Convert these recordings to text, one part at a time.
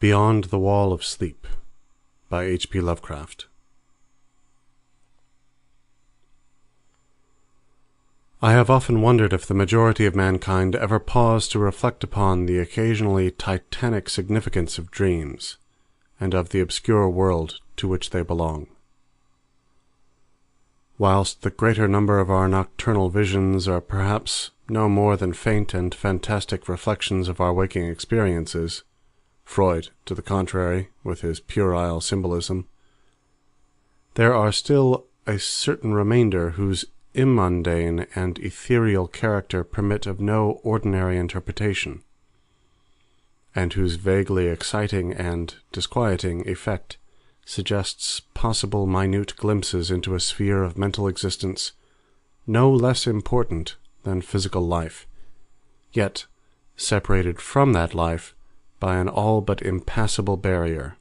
Beyond the Wall of Sleep by H.P. Lovecraft. I have often wondered if the majority of mankind ever pause to reflect upon the occasionally titanic significance of dreams, and of the obscure world to which they belong. Whilst the greater number of our nocturnal visions are perhaps no more than faint and fantastic reflections of our waking experiences, Freud, to the contrary, with his puerile symbolism, there are still a certain remainder whose immundane and ethereal character permit of no ordinary interpretation, and whose vaguely exciting and disquieting effect suggests possible minute glimpses into a sphere of mental existence no less important than physical life, yet separated from that life by an all but impassable barrier.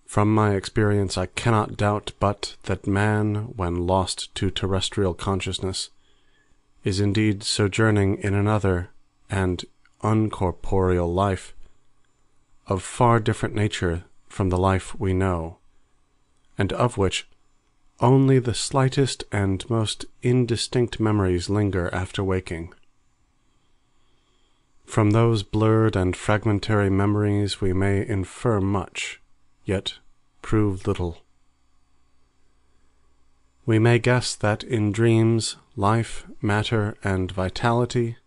From my experience, I cannot doubt but that man, when lost to terrestrial consciousness, is indeed sojourning in another and uncorporeal life, of far different nature from the life we know, and of which only the slightest and most indistinct memories linger after waking. From those blurred and fragmentary memories we may infer much, yet prove little. We may guess that in dreams, life, matter, and vitality,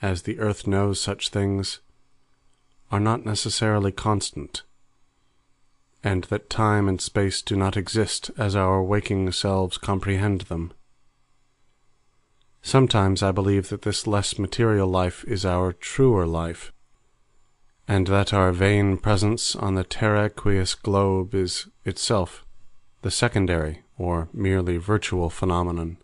as the earth knows such things, are not necessarily constant, and that time and space do not exist as our waking selves comprehend them. Sometimes I believe that this less material life is our truer life, and that our vain presence on the terraqueous globe is itself the secondary or merely virtual phenomenon.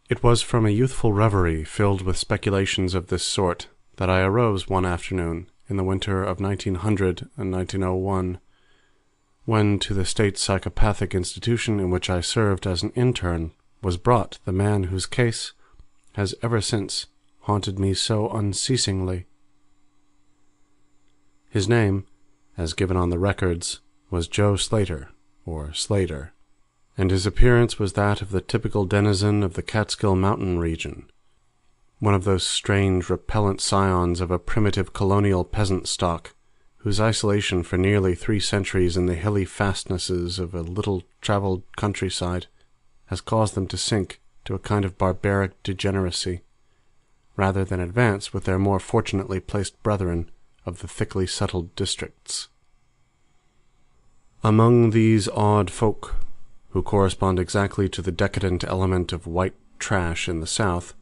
It was from a youthful reverie filled with speculations of this sort that I arose one afternoon in the winter of 1900 and 1901, when to the state psychopathic institution in which I served as an intern was brought the man whose case has ever since haunted me so unceasingly. His name, as given on the records, was Joe Slater, or Slater, and his appearance was that of the typical denizen of the Catskill Mountain region, one of those strange, repellent scions of a primitive colonial peasant stock, whose isolation for nearly 3 centuries in the hilly fastnesses of a little-travelled countryside has caused them to sink to a kind of barbaric degeneracy, rather than advance with their more fortunately placed brethren of the thickly settled districts. Among these odd folk, who correspond exactly to the decadent element of white trash in the South,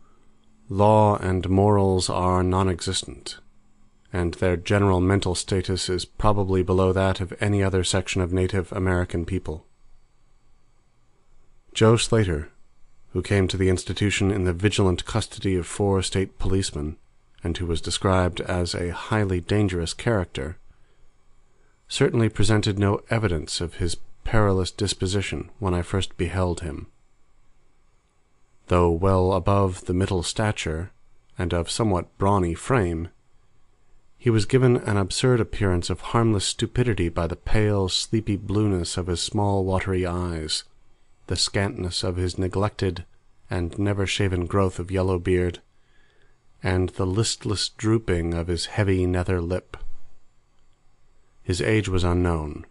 law and morals are non-existent, and their general mental status is probably below that of any other section of Native American people. Joe Slater, who came to the institution in the vigilant custody of 4 state policemen, and who was described as a highly dangerous character, certainly presented no evidence of his perilous disposition when I first beheld him. Though well above the middle stature, and of somewhat brawny frame, he was given an absurd appearance of harmless stupidity by the pale, sleepy blueness of his small watery eyes, the scantness of his neglected and never-shaven growth of yellow beard, and the listless drooping of his heavy nether lip. His age was unknown,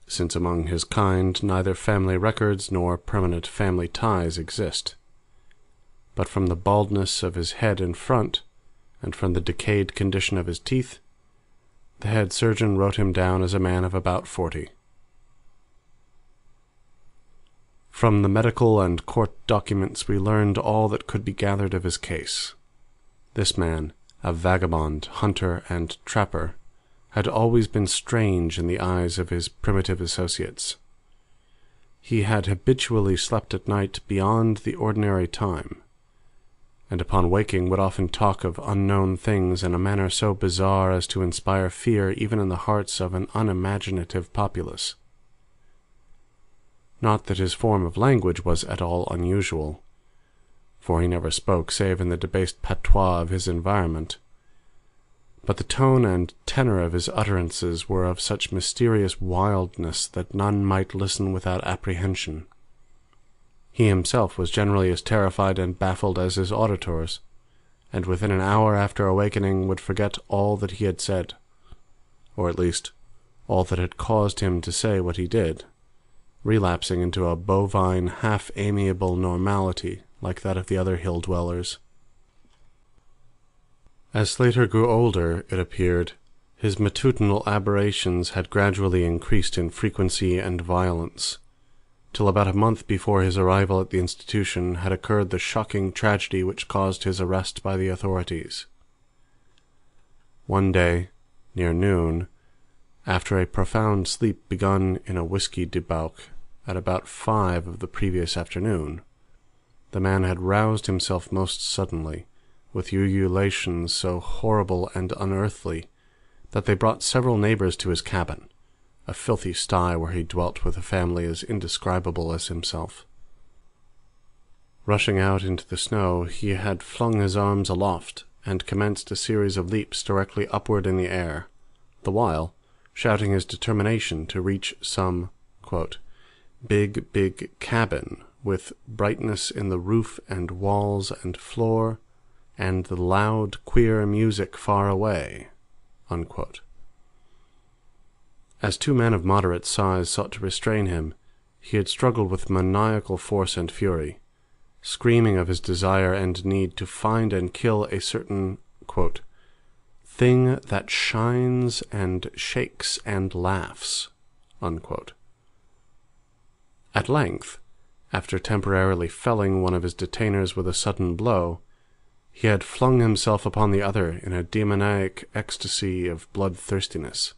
since among his kind neither family records nor permanent family ties exist, but from the baldness of his head in front, and from the decayed condition of his teeth, the head surgeon wrote him down as a man of about 40. From the medical and court documents we learned all that could be gathered of his case. This man, a vagabond, hunter, and trapper, had always been strange in the eyes of his primitive associates. He had habitually slept at night beyond the ordinary time, and upon waking would often talk of unknown things in a manner so bizarre as to inspire fear even in the hearts of an unimaginative populace. Not that his form of language was at all unusual, for he never spoke save in the debased patois of his environment, but the tone and tenor of his utterances were of such mysterious wildness that none might listen without apprehension. He himself was generally as terrified and baffled as his auditors, and within an hour after awakening would forget all that he had said, or at least all that had caused him to say what he did, relapsing into a bovine, half-amiable normality like that of the other hill-dwellers. As Slater grew older, it appeared, his matutinal aberrations had gradually increased in frequency and violence, till about a month before his arrival at the institution had occurred the shocking tragedy which caused his arrest by the authorities. One day, near noon, after a profound sleep begun in a whiskey debauch at about 5 of the previous afternoon, the man had roused himself most suddenly, with ululations so horrible and unearthly that they brought several neighbors to his cabin, a filthy sty where he dwelt with a family as indescribable as himself. Rushing out into the snow, he had flung his arms aloft and commenced a series of leaps directly upward in the air, the while shouting his determination to reach some, quote, big cabin with brightness in the roof and walls and floor, and the loud, queer music far away, unquote. As 2 men of moderate size sought to restrain him, he had struggled with maniacal force and fury, screaming of his desire and need to find and kill a certain, quote, thing that shines and shakes and laughs, unquote. At length, after temporarily felling one of his detainers with a sudden blow, he had flung himself upon the other in a demoniac ecstasy of bloodthirstiness,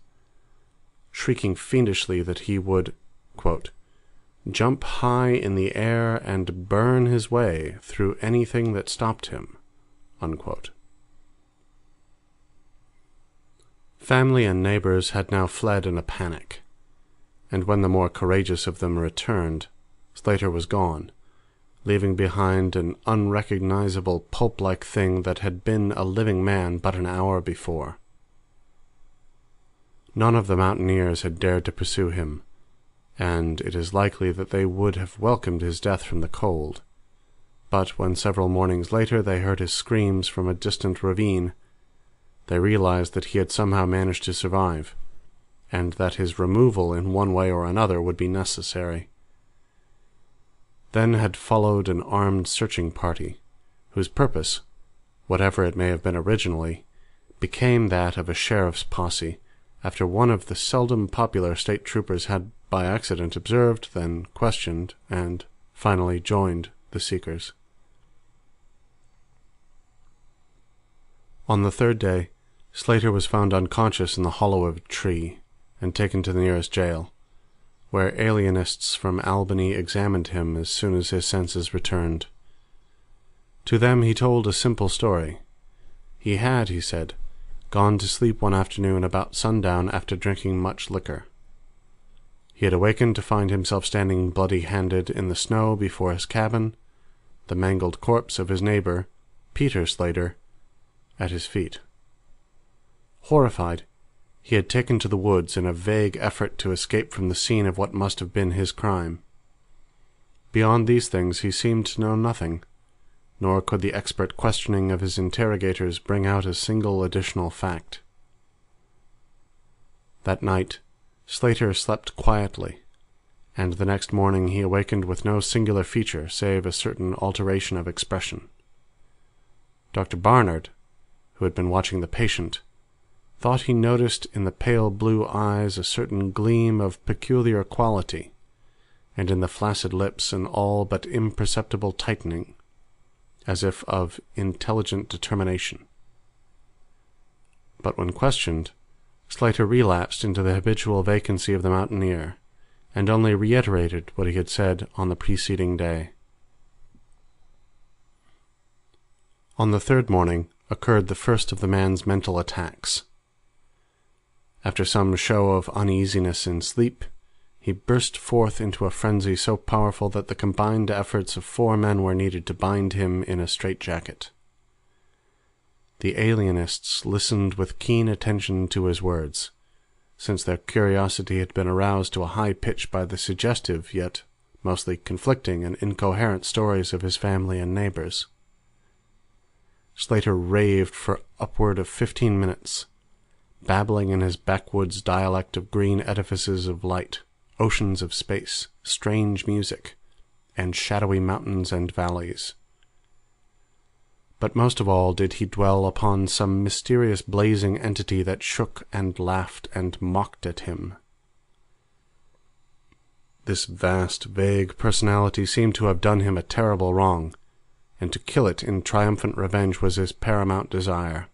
shrieking fiendishly that he would, quote, jump high in the air and burn his way through anything that stopped him, unquote. Family and neighbors had now fled in a panic, and when the more courageous of them returned, Slater was gone, leaving behind an unrecognizable pulp-like thing that had been a living man but an hour before. None of the mountaineers had dared to pursue him, and it is likely that they would have welcomed his death from the cold. But when several mornings later they heard his screams from a distant ravine, they realized that he had somehow managed to survive, and that his removal in one way or another would be necessary. Then had followed an armed searching party, whose purpose, whatever it may have been originally, became that of a sheriff's posse, after one of the seldom popular state troopers had by accident observed, then questioned, and finally joined the seekers. On the 3rd day, Slater was found unconscious in the hollow of a tree, and taken to the nearest jail, where alienists from Albany examined him as soon as his senses returned. To them he told a simple story. He had, he said, gone to sleep one afternoon about sundown after drinking much liquor. He had awakened to find himself standing bloody-handed in the snow before his cabin, the mangled corpse of his neighbor, Peter Slater, at his feet. Horrified, he had taken to the woods in a vague effort to escape from the scene of what must have been his crime. Beyond these things he seemed to know nothing, nor could the expert questioning of his interrogators bring out a single additional fact. That night, Slater slept quietly, and the next morning he awakened with no singular feature save a certain alteration of expression. Dr. Barnard, who had been watching the patient, thought he noticed in the pale blue eyes a certain gleam of peculiar quality, and in the flaccid lips an all but imperceptible tightening, as if of intelligent determination. But when questioned, Slater relapsed into the habitual vacancy of the mountaineer, and only reiterated what he had said on the preceding day. On the 3rd morning occurred the first of the man's mental attacks. After some show of uneasiness in sleep, he burst forth into a frenzy so powerful that the combined efforts of 4 men were needed to bind him in a straitjacket. The alienists listened with keen attention to his words, since their curiosity had been aroused to a high pitch by the suggestive, yet mostly conflicting and incoherent stories of his family and neighbors. Slater raved for upward of 15 minutes, babbling in his backwoods dialect of green edifices of light, oceans of space, strange music, and shadowy mountains and valleys. But most of all did he dwell upon some mysterious blazing entity that shook and laughed and mocked at him. This vast, vague personality seemed to have done him a terrible wrong, and to kill it in triumphant revenge was his paramount desire.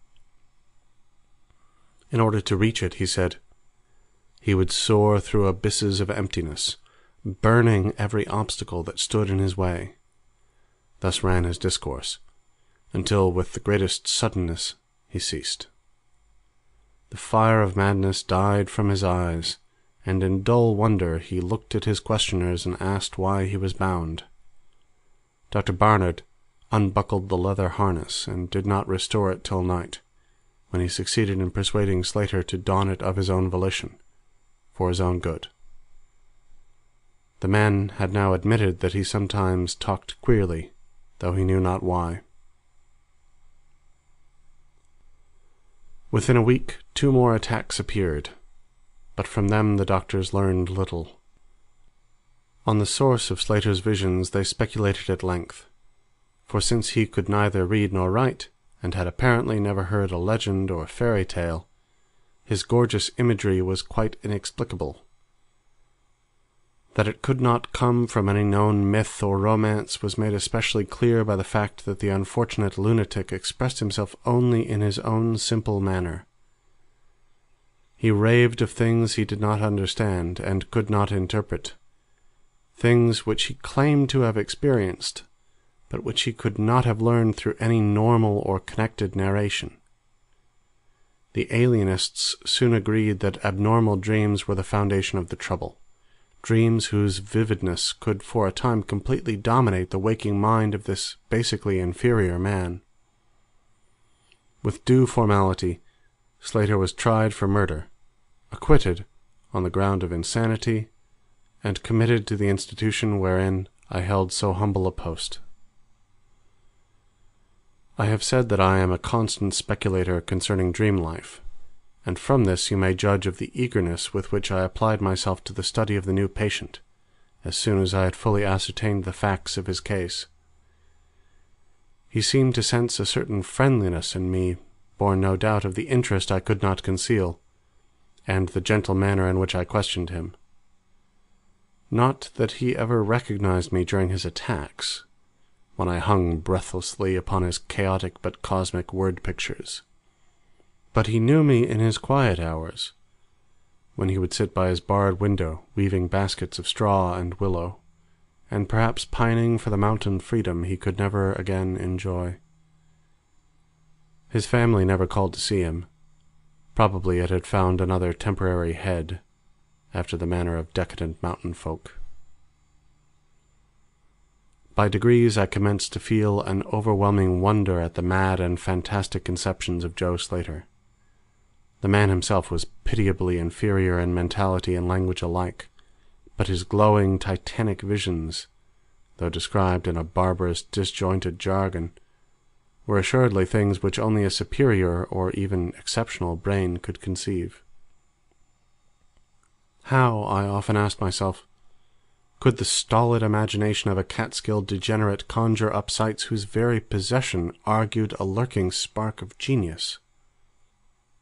In order to reach it, he said, he would soar through abysses of emptiness, burning every obstacle that stood in his way. Thus ran his discourse, until with the greatest suddenness he ceased. The fire of madness died from his eyes, and in dull wonder he looked at his questioners and asked why he was bound. Dr. Barnard unbuckled the leather harness and did not restore it till night, when he succeeded in persuading Slater to don it of his own volition, for his own good. The man had now admitted that he sometimes talked queerly, though he knew not why. Within a week, 2 more attacks appeared, but from them the doctors learned little. On the source of Slater's visions they speculated at length, for since he could neither read nor write, and had apparently never heard a legend or fairy tale, his gorgeous imagery was quite inexplicable. That it could not come from any known myth or romance was made especially clear by the fact that the unfortunate lunatic expressed himself only in his own simple manner. He raved of things he did not understand and could not interpret, things which he claimed to have experienced, but which he could not have learned through any normal or connected narration. The alienists soon agreed that abnormal dreams were the foundation of the trouble, dreams whose vividness could for a time completely dominate the waking mind of this basically inferior man. With due formality, Slater was tried for murder, acquitted on the ground of insanity, and committed to the institution wherein I held so humble a post. I have said that I am a constant speculator concerning dream life, and from this you may judge of the eagerness with which I applied myself to the study of the new patient, as soon as I had fully ascertained the facts of his case. He seemed to sense a certain friendliness in me, born no doubt of the interest I could not conceal, and the gentle manner in which I questioned him. Not that he ever recognized me during his attacks, when I hung breathlessly upon his chaotic but cosmic word pictures. But he knew me in his quiet hours, when he would sit by his barred window weaving baskets of straw and willow, and perhaps pining for the mountain freedom he could never again enjoy. His family never called to see him. Probably it had found another temporary head, after the manner of decadent mountain folk. By degrees I commenced to feel an overwhelming wonder at the mad and fantastic conceptions of Joe Slater. The man himself was pitiably inferior in mentality and language alike, but his glowing, titanic visions, though described in a barbarous, disjointed jargon, were assuredly things which only a superior or even exceptional brain could conceive. How, I often asked myself, could the stolid imagination of a Catskill degenerate conjure up sights whose very possession argued a lurking spark of genius?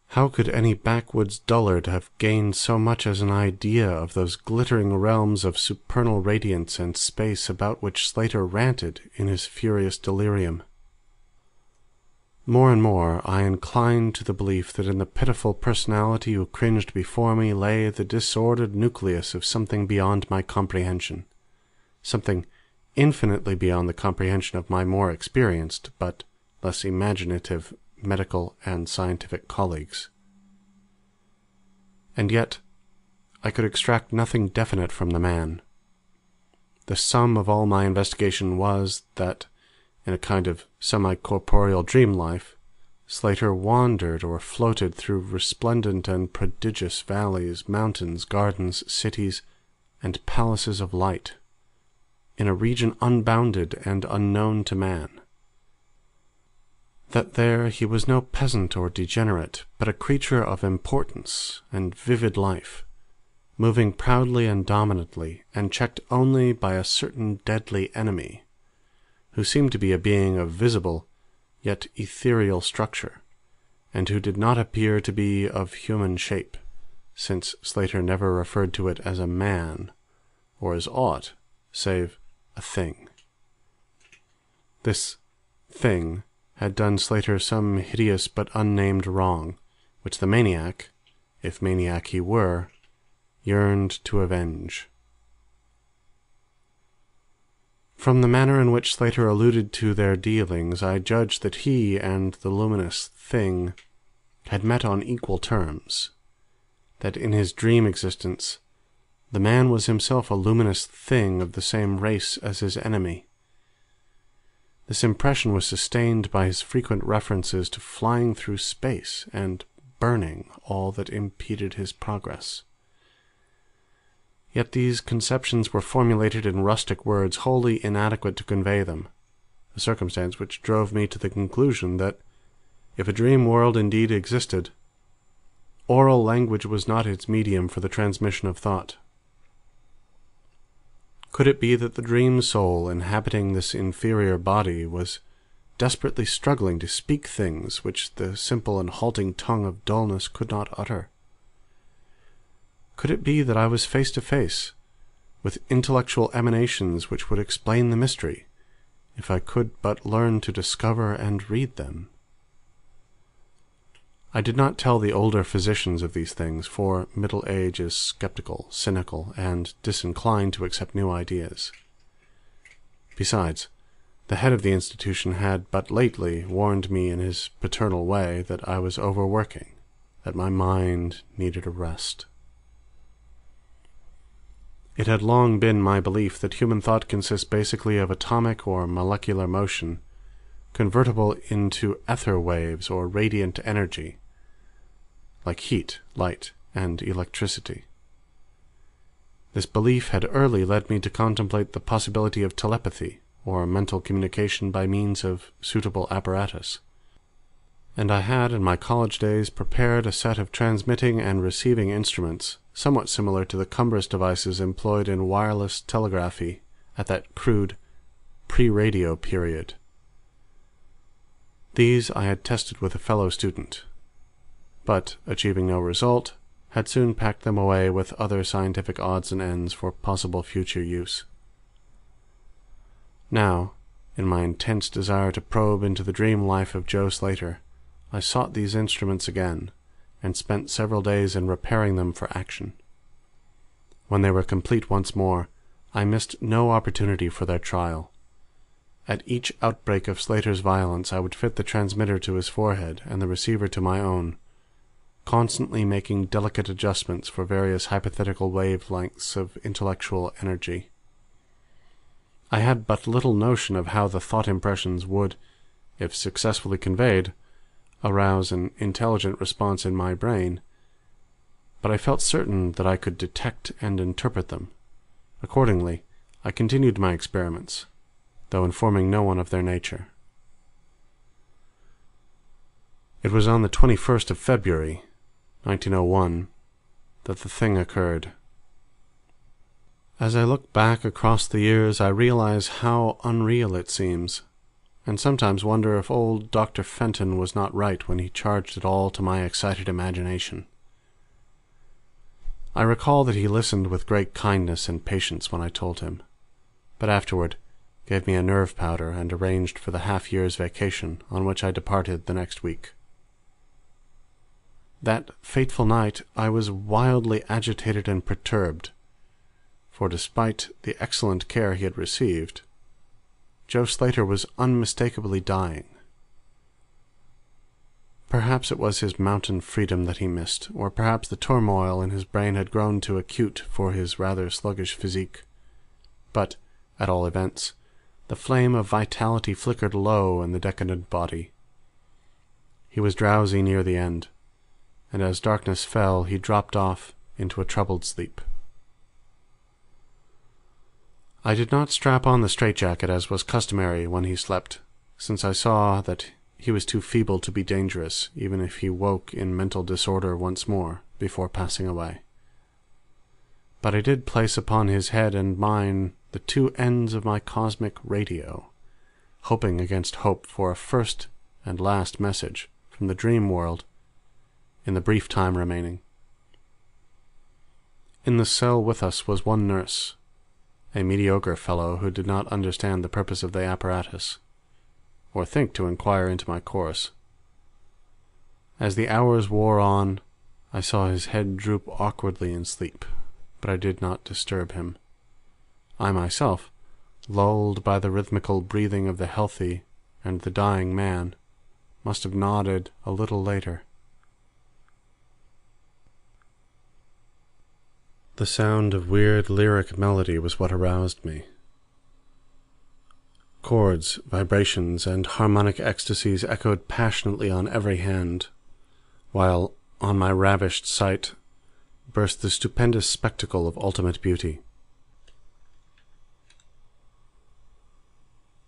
How could any backwoods dullard have gained so much as an idea of those glittering realms of supernal radiance and space about which Slater ranted in his furious delirium? More and more I inclined to the belief that in the pitiful personality who cringed before me lay the disordered nucleus of something beyond my comprehension, something infinitely beyond the comprehension of my more experienced but less imaginative medical and scientific colleagues. And yet I could extract nothing definite from the man. The sum of all my investigation was that, in a kind of semi-corporeal dream life, Slater wandered or floated through resplendent and prodigious valleys, mountains, gardens, cities, and palaces of light, in a region unbounded and unknown to man. That there he was no peasant or degenerate, but a creature of importance and vivid life, moving proudly and dominantly, and checked only by a certain deadly enemy, who seemed to be a being of visible yet ethereal structure, and who did not appear to be of human shape, since Slater never referred to it as a man, or as aught save a thing. This thing had done Slater some hideous but unnamed wrong, which the maniac, if maniac he were, yearned to avenge. From the manner in which Slater alluded to their dealings, I judged that he and the luminous thing had met on equal terms, that in his dream existence the man was himself a luminous thing of the same race as his enemy. This impression was sustained by his frequent references to flying through space and burning all that impeded his progress. Yet these conceptions were formulated in rustic words wholly inadequate to convey them, a circumstance which drove me to the conclusion that, if a dream world indeed existed, oral language was not its medium for the transmission of thought. Could it be that the dream soul inhabiting this inferior body was desperately struggling to speak things which the simple and halting tongue of dullness could not utter? Could it be that I was face to face with intellectual emanations which would explain the mystery, if I could but learn to discover and read them? I did not tell the older physicians of these things, for middle age is skeptical, cynical, and disinclined to accept new ideas. Besides, the head of the institution had but lately warned me in his paternal way that I was overworking, that my mind needed a rest. It had long been my belief that human thought consists basically of atomic or molecular motion, convertible into ether waves or radiant energy, like heat, light, and electricity. This belief had early led me to contemplate the possibility of telepathy, or mental communication by means of suitable apparatus, and I had in my college days prepared a set of transmitting and receiving instruments somewhat similar to the cumbrous devices employed in wireless telegraphy at that crude pre-radio period. These I had tested with a fellow student, but, achieving no result, had soon packed them away with other scientific odds and ends for possible future use. Now, in my intense desire to probe into the dream life of Joe Slater, I sought these instruments again, and spent several days in repairing them for action. When they were complete once more, I missed no opportunity for their trial. At each outbreak of Slater's violence I would fit the transmitter to his forehead and the receiver to my own, constantly making delicate adjustments for various hypothetical wavelengths of intellectual energy. I had but little notion of how the thought impressions would, if successfully conveyed, arouse an intelligent response in my brain, but I felt certain that I could detect and interpret them. Accordingly, I continued my experiments, though informing no one of their nature. It was on the 21st of February, 1901, that the thing occurred. As I look back across the years, I realize how unreal it seems, and sometimes wonder if old Dr. Fenton was not right when he charged it all to my excited imagination. I recall that he listened with great kindness and patience when I told him, but afterward gave me a nerve powder and arranged for the half-year's vacation, on which I departed the next week. That fateful night I was wildly agitated and perturbed, for despite the excellent care he had received, Joe Slater was unmistakably dying. Perhaps it was his mountain freedom that he missed, or perhaps the turmoil in his brain had grown too acute for his rather sluggish physique. But, at all events, the flame of vitality flickered low in the decadent body. He was drowsy near the end, and as darkness fell, he dropped off into a troubled sleep. I did not strap on the straitjacket as was customary when he slept, since I saw that he was too feeble to be dangerous, even if he woke in mental disorder once more before passing away. But I did place upon his head and mine the two ends of my cosmic radio, hoping against hope for a first and last message from the dream world in the brief time remaining. In the cell with us was one nurse, a mediocre fellow who did not understand the purpose of the apparatus, or think to inquire into my course. As the hours wore on, I saw his head droop awkwardly in sleep, but I did not disturb him. I myself, lulled by the rhythmical breathing of the healthy and the dying man, must have nodded a little later. The sound of weird lyric melody was what aroused me. Chords, vibrations, and harmonic ecstasies echoed passionately on every hand, while on my ravished sight burst the stupendous spectacle of ultimate beauty.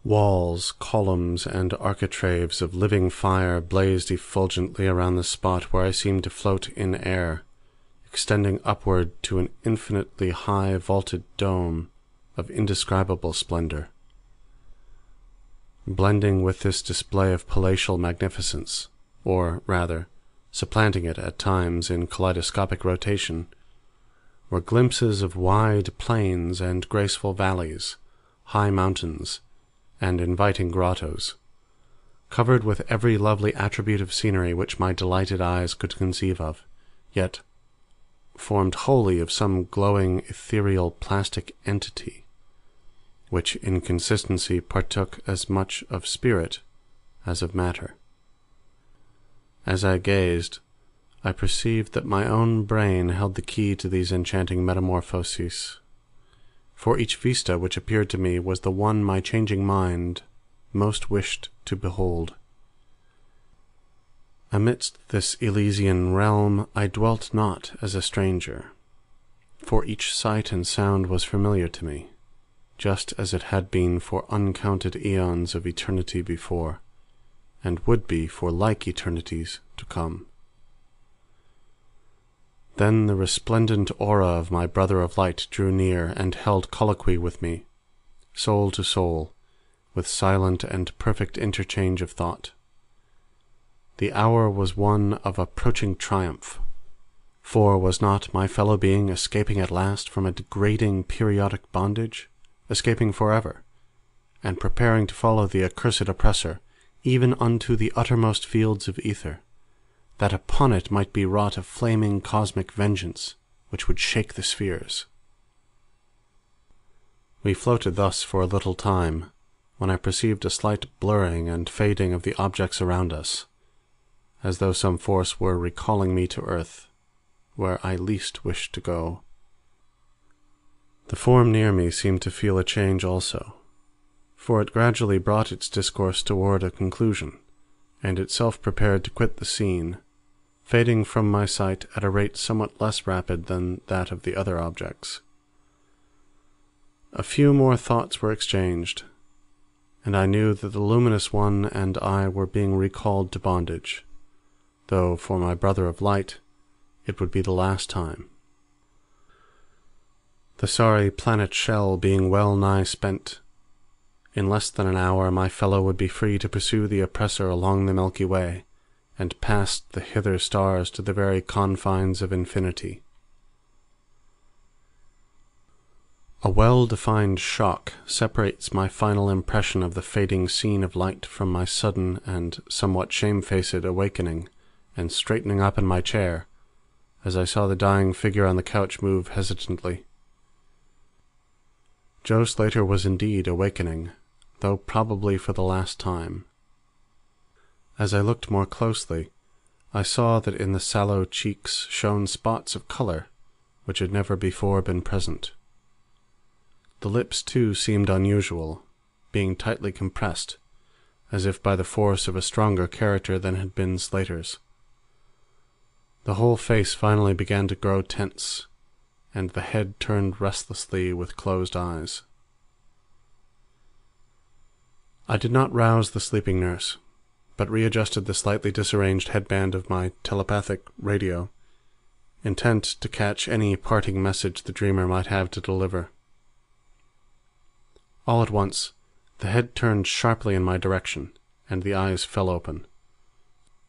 Walls, columns, and architraves of living fire blazed effulgently around the spot where I seemed to float in air, extending upward to an infinitely high vaulted dome of indescribable splendor. Blending with this display of palatial magnificence, or rather, supplanting it at times in kaleidoscopic rotation, were glimpses of wide plains and graceful valleys, high mountains, and inviting grottos, covered with every lovely attribute of scenery which my delighted eyes could conceive of, yet formed wholly of some glowing ethereal plastic entity, which in consistency partook as much of spirit as of matter. As I gazed, I perceived that my own brain held the key to these enchanting metamorphoses, for each vista which appeared to me was the one my changing mind most wished to behold. Amidst this Elysian realm I dwelt not as a stranger, for each sight and sound was familiar to me, just as it had been for uncounted eons of eternity before, and would be for like eternities to come. Then the resplendent aura of my brother of light drew near and held colloquy with me, soul to soul, with silent and perfect interchange of thought. The hour was one of approaching triumph, for was not my fellow being escaping at last from a degrading periodic bondage, escaping forever, and preparing to follow the accursed oppressor, even unto the uttermost fields of ether, that upon it might be wrought a flaming cosmic vengeance which would shake the spheres. We floated thus for a little time, when I perceived a slight blurring and fading of the objects around us, as though some force were recalling me to earth, where I least wished to go. The form near me seemed to feel a change also, for it gradually brought its discourse toward a conclusion, and itself prepared to quit the scene, fading from my sight at a rate somewhat less rapid than that of the other objects. A few more thoughts were exchanged, and I knew that the luminous one and I were being recalled to bondage, though for my brother of light it would be the last time. The sorry planet shell being well nigh spent, in less than an hour my fellow would be free to pursue the oppressor along the Milky Way, and past the hither stars to the very confines of infinity. A well-defined shock separates my final impression of the fading scene of light from my sudden and somewhat shamefaced awakening and straightening up in my chair, as I saw the dying figure on the couch move hesitantly. Joe Slater was indeed awakening, though probably for the last time. As I looked more closely, I saw that in the sallow cheeks shone spots of color which had never before been present. The lips, too, seemed unusual, being tightly compressed, as if by the force of a stronger character than had been Slater's. The whole face finally began to grow tense, and the head turned restlessly with closed eyes. I did not rouse the sleeping nurse, but readjusted the slightly disarranged headband of my telepathic radio, intent to catch any parting message the dreamer might have to deliver. All at once, the head turned sharply in my direction, and the eyes fell open,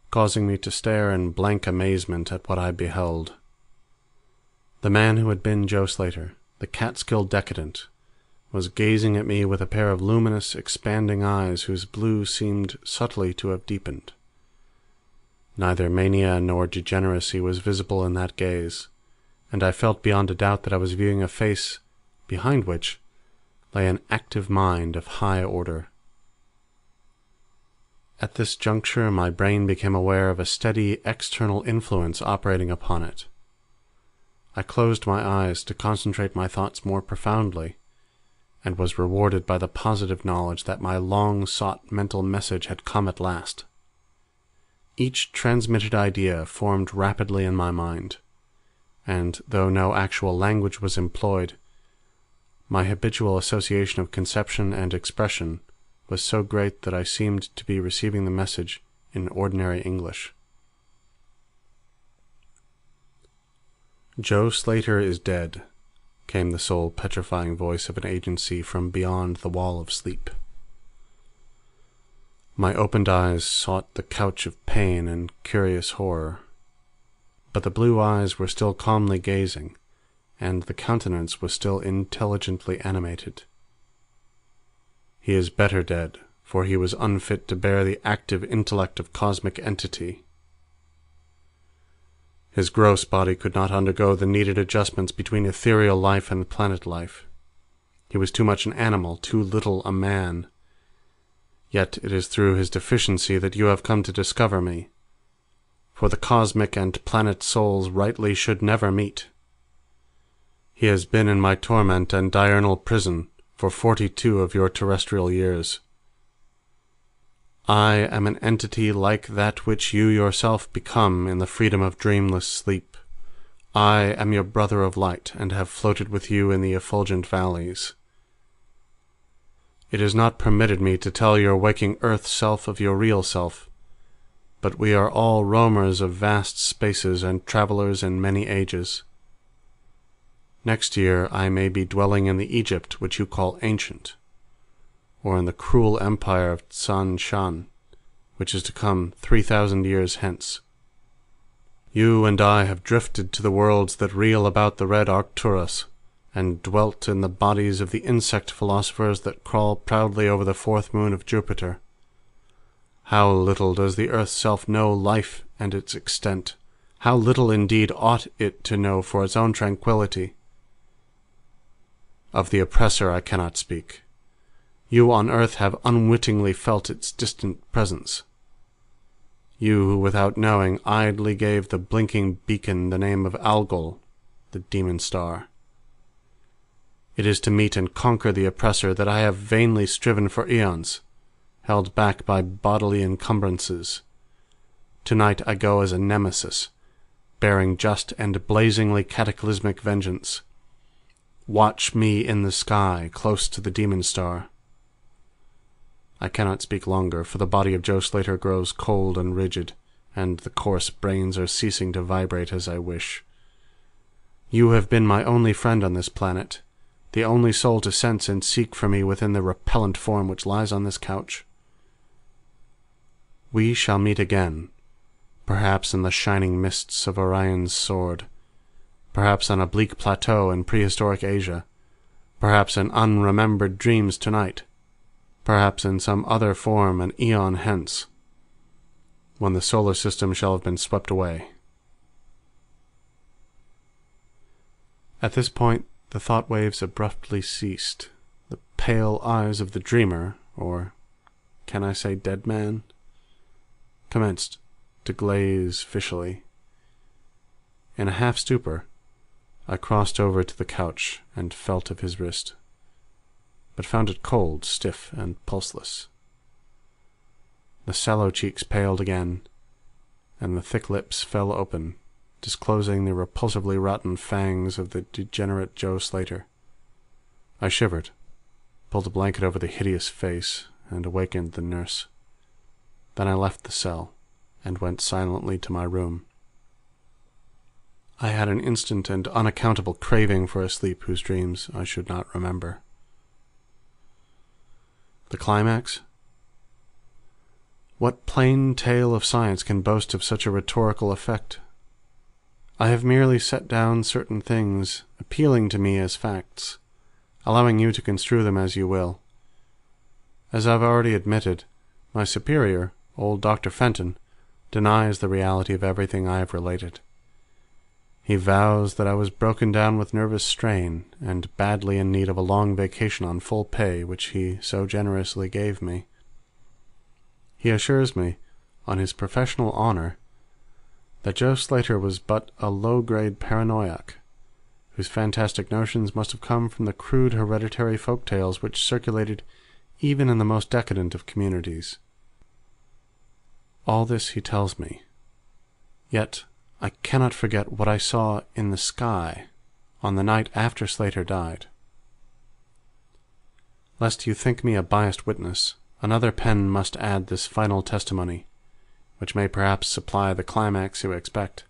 causing me to stare in blank amazement at what I beheld. The man who had been Joe Slater, the Catskill decadent, was gazing at me with a pair of luminous, expanding eyes whose blue seemed subtly to have deepened. Neither mania nor degeneracy was visible in that gaze, and I felt beyond a doubt that I was viewing a face behind which lay an active mind of high order. At this juncture my brain became aware of a steady external influence operating upon it. I closed my eyes to concentrate my thoughts more profoundly, and was rewarded by the positive knowledge that my long-sought mental message had come at last. Each transmitted idea formed rapidly in my mind, and though no actual language was employed, my habitual association of conception and expression was so great that I seemed to be receiving the message in ordinary English. "Joe Slater is dead," came the soul-petrifying voice of an agency from beyond the wall of sleep. My opened eyes sought the couch of pain and curious horror, but the blue eyes were still calmly gazing, and the countenance was still intelligently animated. "He is better dead, for he was unfit to bear the active intellect of cosmic entity. His gross body could not undergo the needed adjustments between ethereal life and planet life. He was too much an animal, too little a man. Yet it is through his deficiency that you have come to discover me, for the cosmic and planet souls rightly should never meet. He has been in my torment and diurnal prison for 42 of your terrestrial years. I am an entity like that which you yourself become in the freedom of dreamless sleep. I am your brother of light, and have floated with you in the effulgent valleys. It is not permitted me to tell your waking earth self of your real self, but we are all roamers of vast spaces and travelers in many ages. Next year I may be dwelling in the Egypt which you call ancient, or in the cruel empire of Tsan Shan, which is to come 3,000 years hence. You and I have drifted to the worlds that reel about the red Arcturus, and dwelt in the bodies of the insect philosophers that crawl proudly over the fourth moon of Jupiter. How little does the earth's self know life and its extent! How little indeed ought it to know for its own tranquillity! Of the oppressor I cannot speak. You on earth have unwittingly felt its distant presence. You who, without knowing, idly gave the blinking beacon the name of Algol, the demon star. It is to meet and conquer the oppressor that I have vainly striven for eons, held back by bodily encumbrances. Tonight I go as a nemesis, bearing just and blazingly cataclysmic vengeance. Watch me in the sky, close to the demon star. I cannot speak longer, for the body of Joe Slater grows cold and rigid, and the coarse brains are ceasing to vibrate as I wish. You have been my only friend on this planet, the only soul to sense and seek for me within the repellent form which lies on this couch. We shall meet again, perhaps in the shining mists of Orion's sword, perhaps on a bleak plateau in prehistoric Asia, perhaps in unremembered dreams tonight, perhaps in some other form an eon hence, when the solar system shall have been swept away. At this point, the thought waves abruptly ceased. The pale eyes of the dreamer, or can I say dead man, commenced to glaze fishily. In a half-stupor, I crossed over to the couch and felt of his wrist, but found it cold, stiff, and pulseless. The sallow cheeks paled again, and the thick lips fell open, disclosing the repulsively rotten fangs of the degenerate Joe Slater. I shivered, pulled a blanket over the hideous face, and awakened the nurse. Then I left the cell, and went silently to my room. I had an instant and unaccountable craving for a sleep whose dreams I should not remember. The climax? What plain tale of science can boast of such a rhetorical effect? I have merely set down certain things, appealing to me as facts, allowing you to construe them as you will. As I've already admitted, my superior, old Dr. Fenton, denies the reality of everything I have related. He vows that I was broken down with nervous strain and badly in need of a long vacation on full pay which he so generously gave me. He assures me, on his professional honor, that Joe Slater was but a low-grade paranoiac, whose fantastic notions must have come from the crude hereditary folk tales which circulated even in the most decadent of communities. All this he tells me, yet I cannot forget what I saw in the sky on the night after Slater died. Lest you think me a biased witness, another pen must add this final testimony, which may perhaps supply the climax you expect.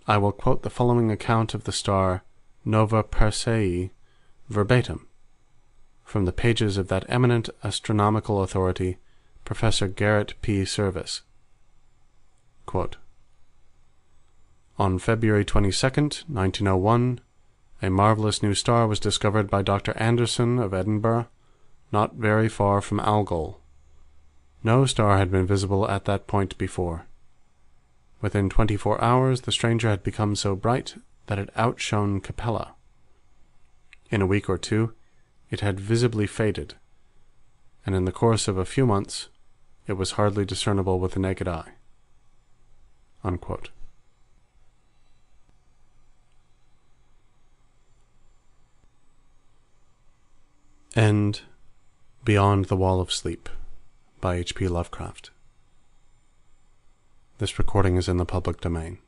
I will quote the following account of the star Nova Persei verbatim, from the pages of that eminent astronomical authority, Professor Garrett P. Serviss. Quote, on February 22nd, 1901, a marvelous new star was discovered by Dr. Anderson of Edinburgh, not very far from Algol. No star had been visible at that point before. Within 24 hours, the stranger had become so bright that it outshone Capella. In a week or two, it had visibly faded, and in the course of a few months, it was hardly discernible with the naked eye. Unquote. End Beyond the Wall of Sleep by H.P. Lovecraft. This recording is in the public domain.